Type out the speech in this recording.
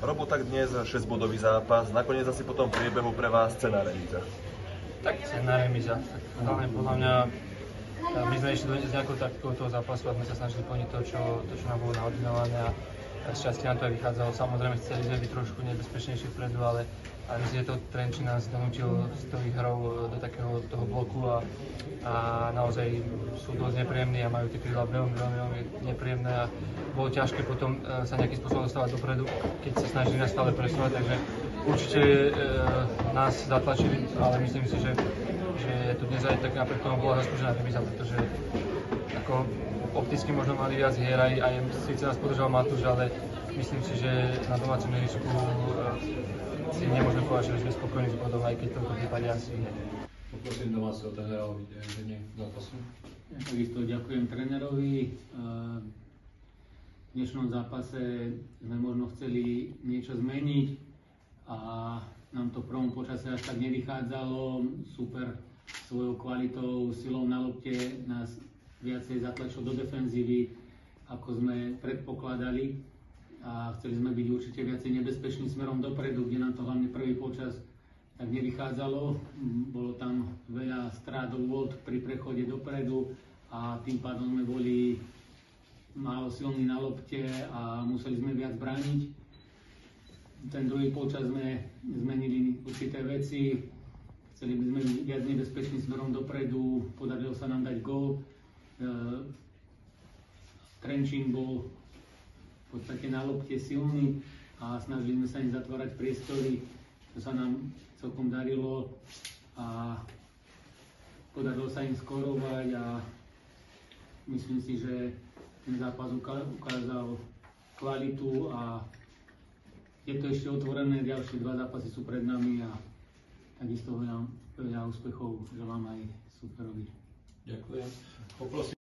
Robo, tak dnes 6-bodový zápas, nakoniec asi po tom priebehu pre vás cenná remíza. Tak cenná remíza. Hlavne podľa mňa my sme išli s nejakou taktikou toho zápasu a sme sa snažili plniť to, čo nám bolo naordinované a šťastie nám to aj vychádzalo. Samozrejme chceli sme byť trošku nebezpečnejší vpredu, ale myslím, že to Trenčín nás donútil z toho hrou do takého toho bloku a naozaj sú dosť nepríjemní a majú tie krídla veľmi nepríjemné a bolo ťažké potom sa nejakým spôsobom dostávať dopredu, keď sa snažili nás stále presúvať, takže určite nás zatlačili, ale myslím si, že tu dnes aj tak napriek tomu bola zaslúžená remíza, pretože ako opticky možno mali viac hier, aj síce nás podržal Matúš, ale myslím si, že na domácom ihrisku si nemôžeme povedať, že sme spokojní s bodom, aj keď v tomto prípade asi nie. Poprosím domáceho trénera o videnie zápasu. Takisto ďakujem trénerovi. V dnešnom zápase sme možno chceli niečo zmeniť a nám to v prvom počase až tak nevychádzalo. Super svojou kvalitou, silou na lopte nás viacej zatlačil do defenzívy, ako sme predpokladali. A chceli sme byť určite viacej nebezpeční smerom dopredu, kde nám to hlavne prvý počas tak nevychádzalo. Bolo tam veľa strát vôd pri prechode dopredu a tým pádom sme boli málo silní na lopte a museli sme viac brániť. Ten druhý počas sme zmenili určité veci. Chceli by sme byť viac nebezpeční smerom dopredu, podarilo sa nám dať gól. Trenčín bol v podstate na lopte silný a snažili sme sa im zatvárať priestory, čo sa nám celkom darilo a podarilo sa im skorovať a myslím si, že ten zápas ukázal kvalitu a je to ešte otvorené, ďalšie dva zápasy sú pred nami a takisto veľa úspechov želám aj superovi. Ďakujem. Poprosím